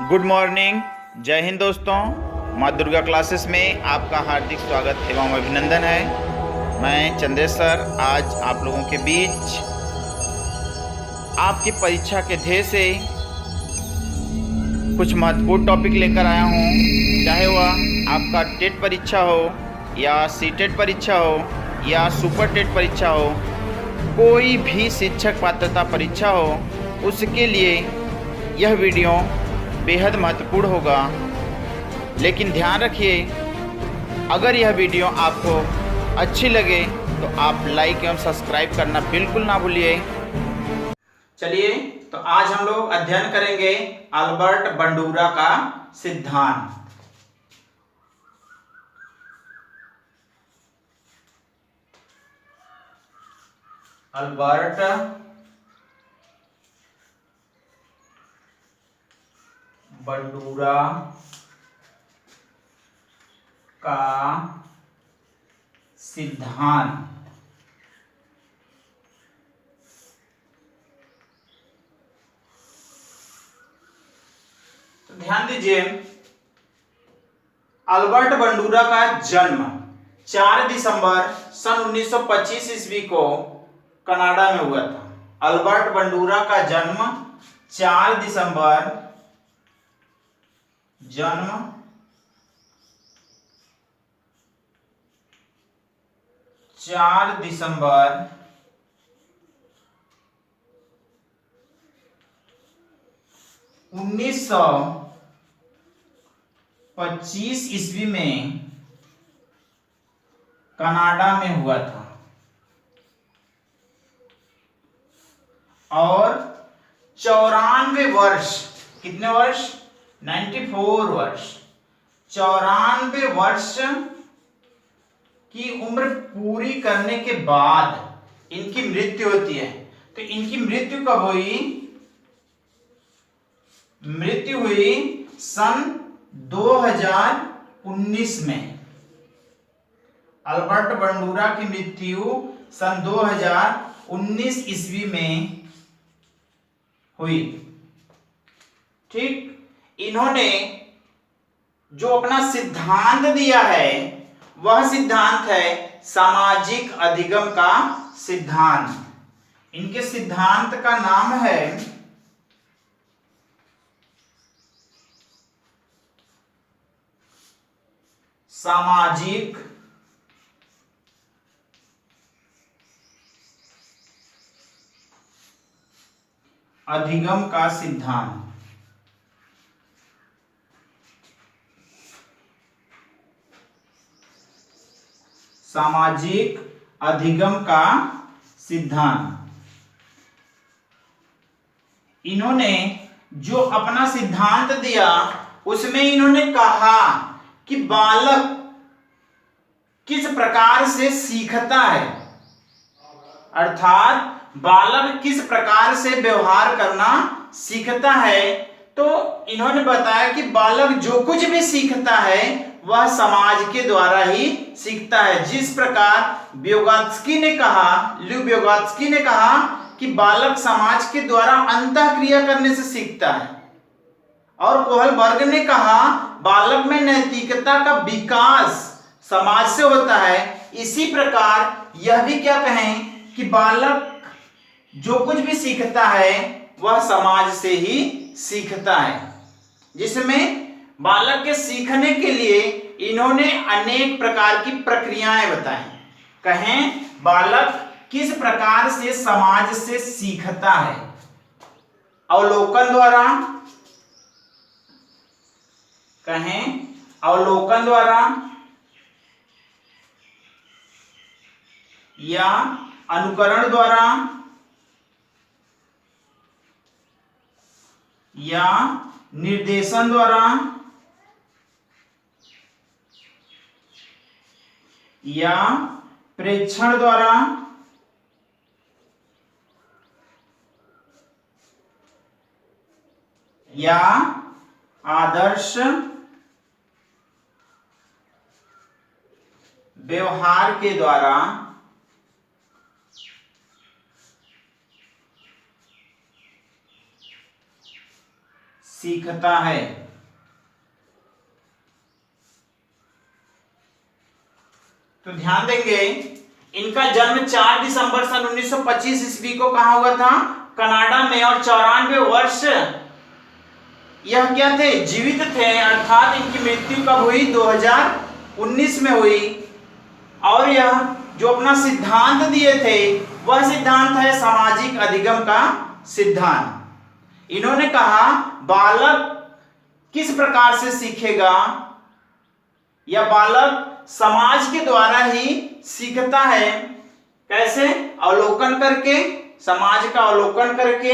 Good morning, जय हिंद दोस्तों। माँ दुर्गा क्लासेस में आपका हार्दिक स्वागत एवं अभिनंदन है। मैं चंद्रेश्वर आज आप लोगों के बीच आपकी परीक्षा के ध्येय से कुछ महत्वपूर्ण टॉपिक लेकर आया हूँ। चाहे वह आपका टेट परीक्षा हो या सीटेट परीक्षा हो या सुपर टेट परीक्षा हो, कोई भी शिक्षक पात्रता परीक्षा हो, उसके लिए यह वीडियो बेहद महत्वपूर्ण होगा। लेकिन ध्यान रखिए, अगर यह वीडियो आपको अच्छी लगे तो आप लाइक एवं सब्सक्राइब करना बिल्कुल ना भूलिए। चलिए, तो आज हम लोग अध्ययन करेंगे अल्बर्ट बंडूरा का सिद्धांत। अल्बर्ट बंडूरा का सिद्धांत। तो ध्यान दीजिए, अल्बर्ट बंडूरा का जन्म 4 दिसंबर सन 1925 ईस्वी को कनाडा में हुआ था। अल्बर्ट बंडूरा का जन्म 4 दिसंबर 1925 ईस्वी में कनाडा में हुआ था और 94 वर्ष, कितने वर्ष? 94 वर्ष, 94 वर्ष की उम्र पूरी करने के बाद इनकी मृत्यु होती है। तो इनकी मृत्यु कब हुई? मृत्यु हुई सन 2019 में। अल्बर्ट बंडूरा की मृत्यु सन 2019 ईस्वी में हुई। ठीक, इन्होंने जो अपना सिद्धांत दिया है वह सिद्धांत है सामाजिक अधिगम का सिद्धांत। इनके सिद्धांत का नाम है सामाजिक अधिगम का सिद्धांत। सामाजिक अधिगम का सिद्धांत। इन्होंने जो अपना सिद्धांत दिया उसमें इन्होंने कहा कि बालक किस प्रकार से सीखता है, अर्थात बालक किस प्रकार से व्यवहार करना सीखता है। तो इन्होंने बताया कि बालक जो कुछ भी सीखता है वह समाज के द्वारा ही सीखता है। जिस प्रकार व्योगात्स्की ने कहा, ल्यू व्योगात्स्की ने कहा कि बालक समाज के द्वारा अंतःक्रिया करने से सीखता है, और कोहलबर्ग ने कहा बालक में नैतिकता का विकास समाज से होता है। इसी प्रकार यह भी क्या कहें कि बालक जो कुछ भी सीखता है वह समाज से ही सीखता है, जिसमें बालक के सीखने के लिए इन्होंने अनेक प्रकार की प्रक्रियाएं बताई। कहें बालक किस प्रकार से समाज से सीखता है? अवलोकन द्वारा, कहें अवलोकन द्वारा या अनुकरण द्वारा या निर्देशन द्वारा या प्रेक्षण द्वारा या आदर्श व्यवहार के द्वारा सीखता है। तो ध्यान देंगे, इनका जन्म 4 दिसंबर सन 1925 ईस्वी को कहा हुआ था, कनाडा में, और 94 वर्ष यह क्या थे, जीवित थे। अर्थात इनकी मृत्यु कब हुई, 2019 में हुई। और यह जो अपना सिद्धांत दिए थे वह सिद्धांत है सामाजिक अधिगम का सिद्धांत। इन्होंने कहा बालक किस प्रकार से सीखेगा, या बालक समाज के द्वारा ही सीखता है। कैसे, अवलोकन करके, समाज का अवलोकन करके,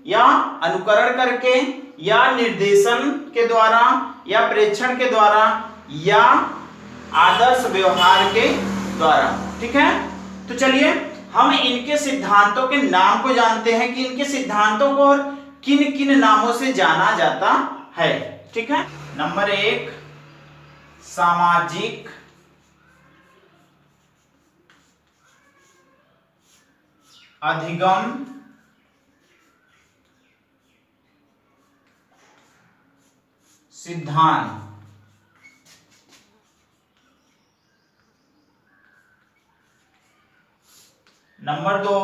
या अनुकरण करके, या निर्देशन के द्वारा, या प्रेक्षण के द्वारा, या आदर्श व्यवहार के द्वारा। ठीक है, तो चलिए हम इनके सिद्धांतों के नाम को जानते हैं कि इनके सिद्धांतों को किन किन नामों से जाना जाता है। ठीक है, नंबर 1 सामाजिक अधिगम सिद्धांत। नंबर 2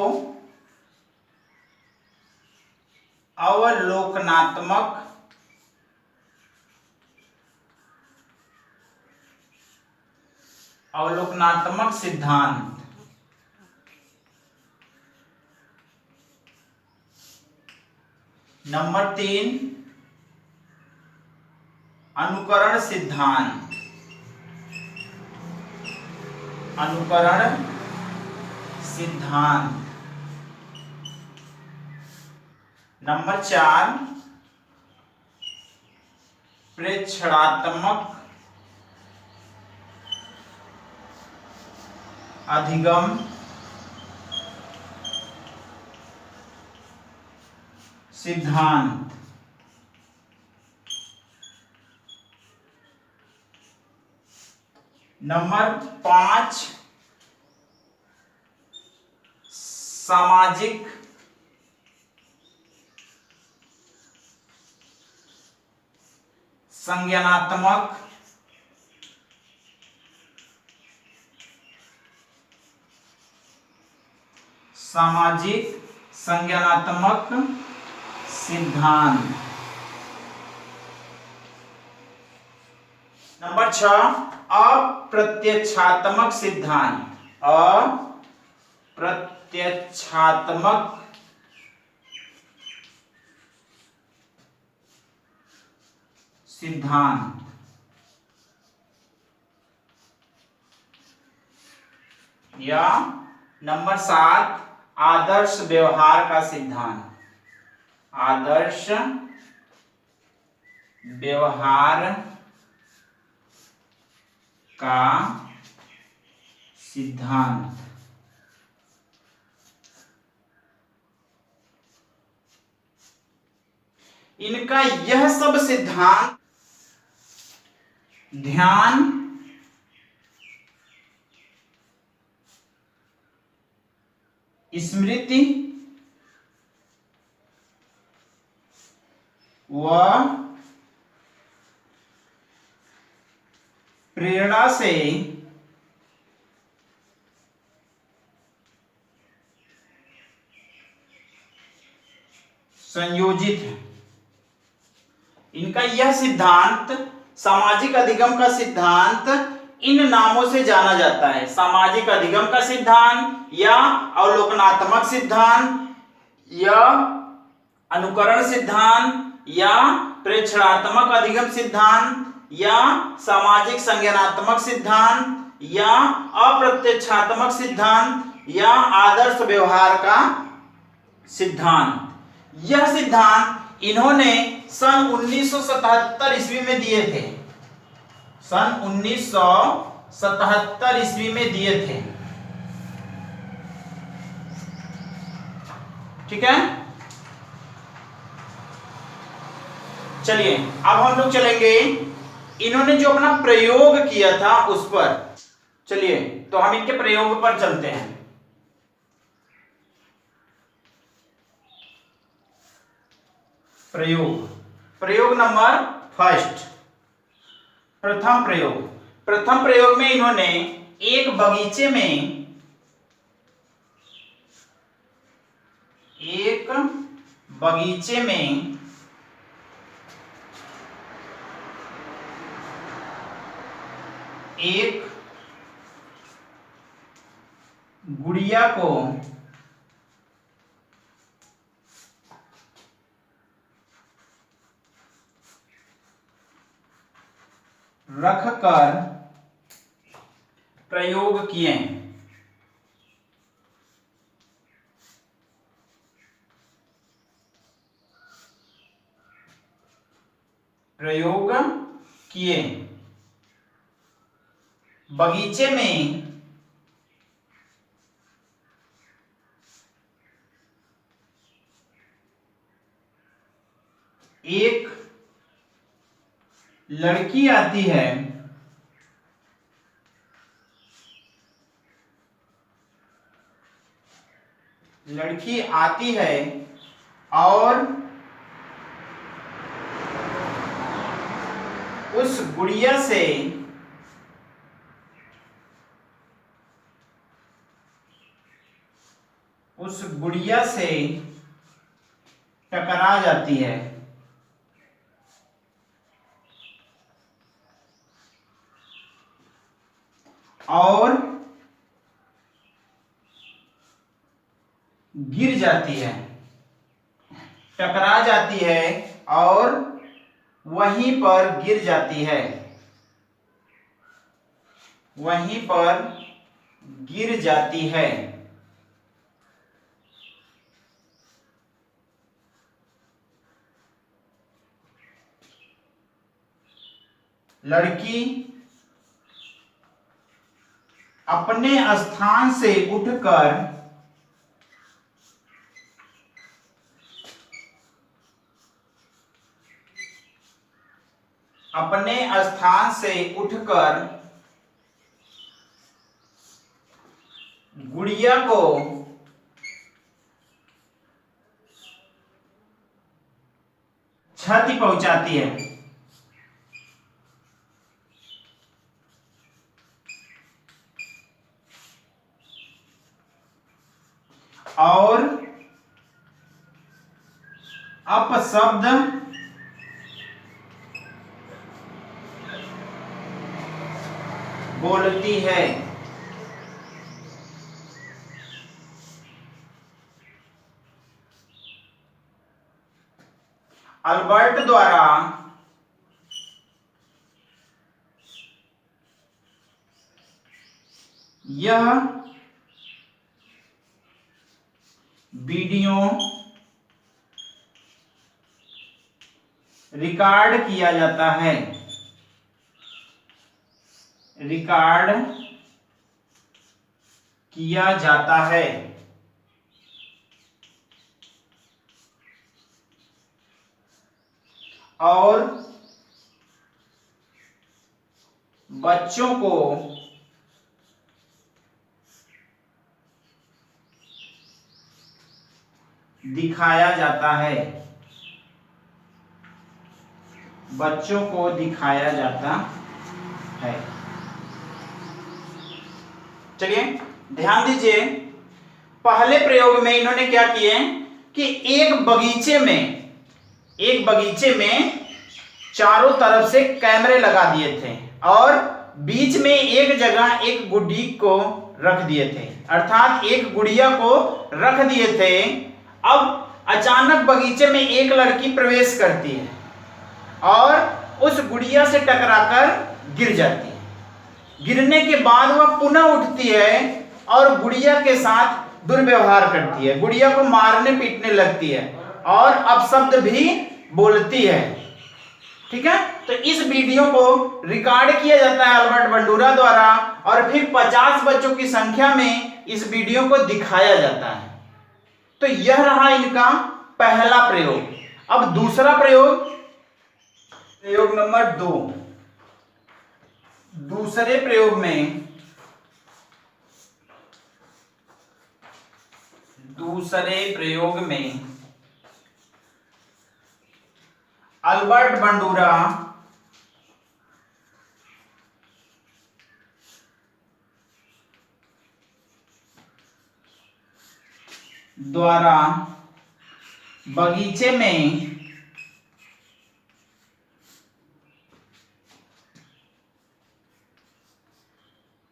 अवलोकनात्मक सिद्धांत। नंबर 3 अनुकरण सिद्धांत। नंबर 4 प्रेक्षणात्मक अधिगम सिद्धांत। नंबर 5 सामाजिक संज्ञानात्मक सिद्धांत। नंबर 6 अप्रत्यक्षात्मक सिद्धांत। अप्रत्यक्षात्मक सिद्धांत। या नंबर 7 आदर्श व्यवहार का सिद्धांत। आदर्श व्यवहार का सिद्धांत। इनका यह सब सिद्धांत ध्यान, स्मृति व प्रेरणा से संयोजित है। इनका यह सिद्धांत सामाजिक अधिगम का सिद्धांत इन नामों से जाना जाता है, सामाजिक अधिगम का सिद्धांत, या अवलोकनात्मक सिद्धांत, या अनुकरण सिद्धांत, या प्रेक्षणात्मक अधिगम सिद्धांत, या सामाजिक संज्ञानात्मक सिद्धांत, या अप्रत्यक्षात्मक सिद्धांत, या आदर्श व्यवहार का सिद्धांत। यह सिद्धांत इन्होंने सन 1977 ईस्वी में दिए थे। सन 1977 ईस्वी में दिए थे। ठीक है, चलिए अब हम लोग चलेंगे इन्होंने जो अपना प्रयोग किया था उस पर। चलिए तो हम इनके प्रयोग पर चलते हैं। प्रयोग नंबर फर्स्ट, प्रथम प्रयोग में इन्होंने एक बगीचे में एक गुड़िया को रखकर प्रयोग किए। बगीचे में एक लड़की आती है, और उस गुड़िया से टकरा जाती है, और गिर जाती है, टकरा जाती है और वहीं पर गिर जाती है, लड़की अपने स्थान से उठकर गुड़िया को क्षति पहुंचाती है, और अपशब्द बोलती है। अल्बर्ट द्वारा यह वीडियो रिकॉर्ड किया जाता है, और बच्चों को दिखाया जाता है, चलिए ध्यान दीजिए। पहले प्रयोग में इन्होंने क्या किए कि एक बगीचे में चारों तरफ से कैमरे लगा दिए थे, और बीच में एक जगह एक गुड्डी को रख दिए थे, अर्थात एक गुड़िया को रख दिए थे। अब अचानक बगीचे में एक लड़की प्रवेश करती है और उस गुड़िया से टकराकर गिर जाती है। गिरने के बाद वह पुनः उठती है और गुड़िया के साथ दुर्व्यवहार करती है, गुड़िया को मारने पीटने लगती है और अपशब्द भी बोलती है। ठीक है, तो इस वीडियो को रिकॉर्ड किया जाता है अल्बर्ट बंडूरा द्वारा, और फिर 50 बच्चों की संख्या में इस वीडियो को दिखाया जाता है। तो यह रहा इनका पहला प्रयोग। अब दूसरा प्रयोग नंबर 2। दूसरे प्रयोग में अल्बर्ट बंडूरा द्वारा बगीचे में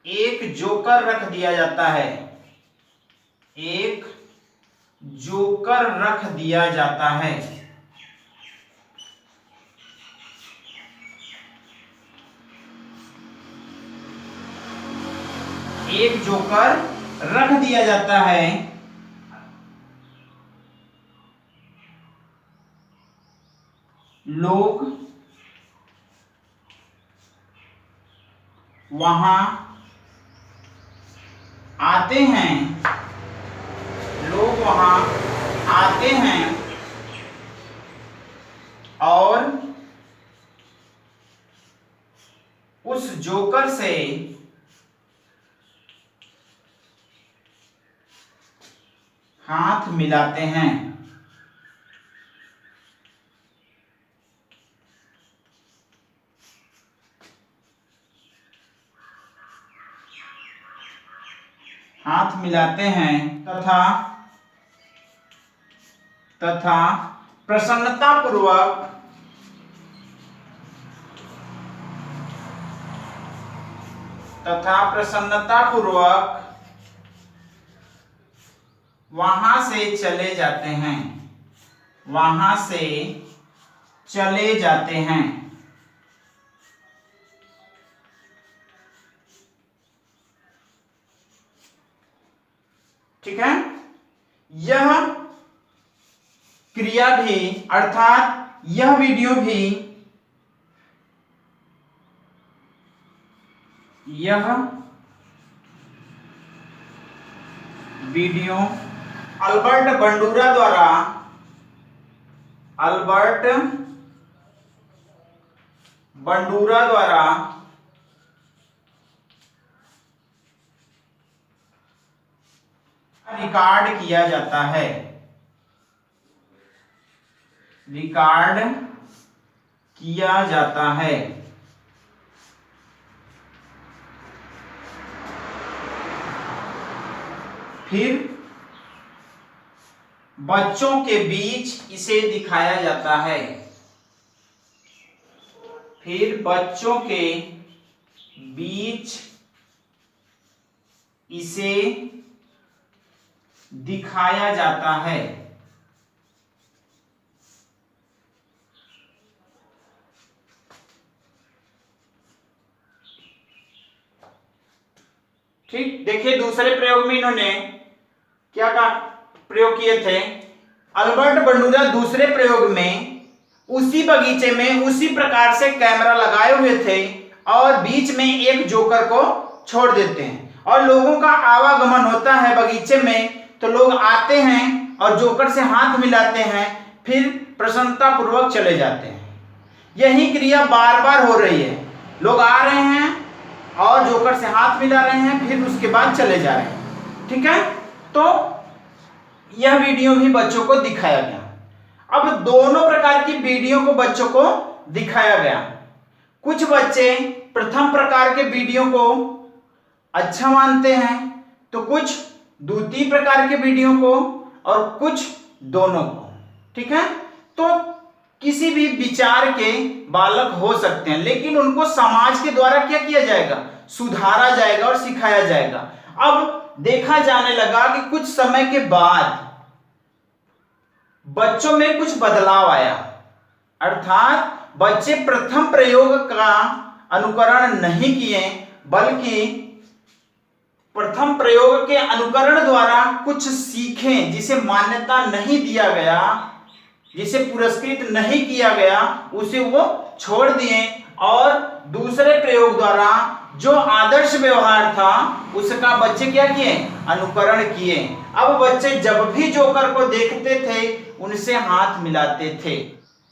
एक जोकर रख दिया जाता है। एक जोकर रख दिया जाता है। एक जोकर रख दिया जाता है। लोग वहां आते हैं। लोग वहां आते हैं और उस जोकर से हाथ मिलाते हैं। हाथ मिलाते हैं तथा प्रसन्नतापूर्वक वहां से चले जाते हैं। वहां से चले जाते हैं। ठीक है। यह क्रिया भी अर्थात यह वीडियो भी अल्बर्ट बंडूरा द्वारा रिकॉर्ड किया जाता है। रिकॉर्ड किया जाता है। फिर बच्चों के बीच इसे दिखाया जाता है। फिर बच्चों के बीच इसे दिखाया जाता है। ठीक, देखिए दूसरे प्रयोग में इन्होंने क्या का प्रयोग किए थे। अल्बर्ट बंडूरा दूसरे प्रयोग में उसी बगीचे में उसी प्रकार से कैमरा लगाए हुए थे और बीच में एक जोकर को छोड़ देते हैं और लोगों का आवागमन होता है बगीचे में, तो लोग आते हैं और जोकर से हाथ मिलाते हैं, फिर प्रसन्नता पूर्वक चले जाते हैं। यही क्रिया बार बार हो रही है। लोग आ रहे हैं और जोकर से हाथ मिला रहे हैं, फिर उसके बाद चले जा रहे हैं। ठीक है, तो यह वीडियो भी बच्चों को दिखाया गया। अब दोनों प्रकार की वीडियो को बच्चों को दिखाया गया। कुछ बच्चे प्रथम प्रकार के वीडियो को अच्छा मानते हैं, तो कुछ द्वितीय प्रकार के वीडियो को और कुछ दोनों को। ठीक है, तो किसी भी विचार के बालक हो सकते हैं, लेकिन उनको समाज के द्वारा क्या किया जाएगा, सुधारा जाएगा और सिखाया जाएगा। अब देखा जाने लगा कि कुछ समय के बाद बच्चों में कुछ बदलाव आया, अर्थात बच्चे प्रथम प्रयोग का अनुकरण नहीं किए, बल्कि प्रथम प्रयोग के अनुकरण द्वारा कुछ सीखें, जिसे मान्यता नहीं दिया गया, जिसे पुरस्कृत नहीं किया गया, उसे वो छोड़ दिए और दूसरे प्रयोग द्वारा जो आदर्श व्यवहार था उसका बच्चे क्या किए, अनुकरण किए। अब बच्चे जब भी जोकर को देखते थे उनसे हाथ मिलाते थे।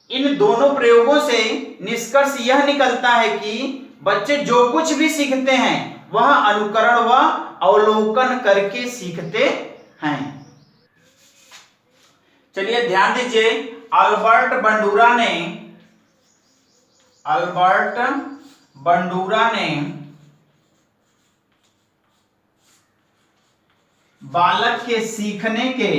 इन दोनों प्रयोगों से निष्कर्ष यह निकलता है कि बच्चे जो कुछ भी सीखते हैं वह अनुकरण व अवलोकन करके सीखते हैं। चलिए ध्यान दीजिए, अल्बर्ट बंडूरा ने अल्बर्ट बंडूरा ने बालक के सीखने के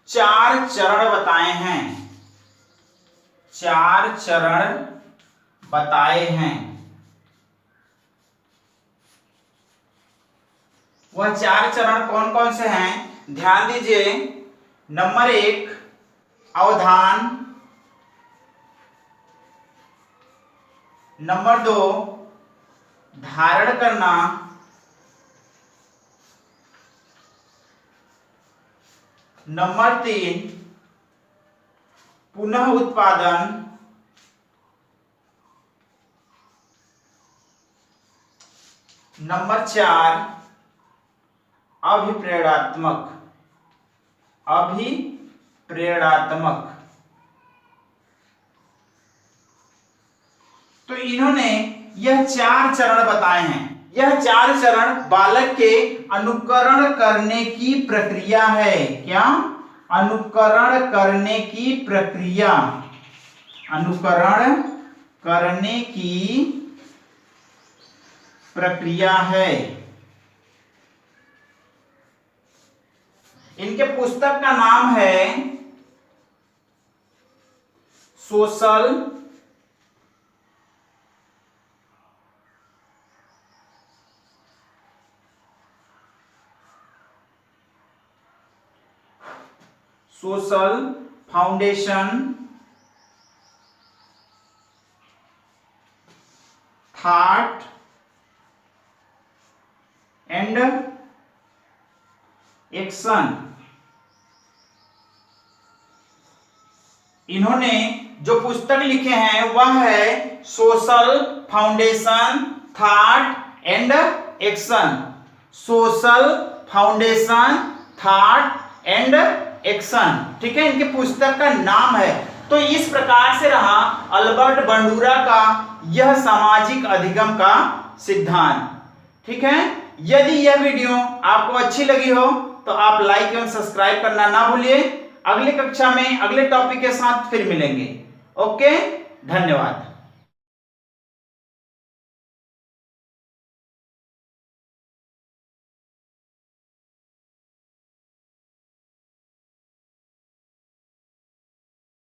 4 चरण बताए हैं। 4 चरण बताए हैं। वह 4 चरण कौन कौन से हैं? ध्यान दीजिए। नंबर 1 अवधान, नंबर 2 धारण करना, नंबर 3 पुनः उत्पादन, नंबर 4 अभिप्रेरणात्मक। तो इन्होंने यह 4 चरण बताए हैं। यह 4 चरण बालक के अनुकरण करने की प्रक्रिया है। क्या? अनुकरण करने की प्रक्रिया। अनुकरण करने की प्रक्रिया है। इनके पुस्तक का नाम है social foundation thought and action. इन्होंने जो पुस्तक लिखे हैं वह है social foundation thought and action. Social foundation thought and action, ठीक है, इनके पुस्तक का नाम है। तो इस प्रकार से रहा अल्बर्ट बंडूरा का यह सामाजिक अधिगम का सिद्धांत। ठीक है, यदि यह वीडियो आपको अच्छी लगी हो तो आप लाइक एवं सब्सक्राइब करना ना भूलिए। अगली कक्षा में अगले टॉपिक के साथ फिर मिलेंगे। ओके, धन्यवाद।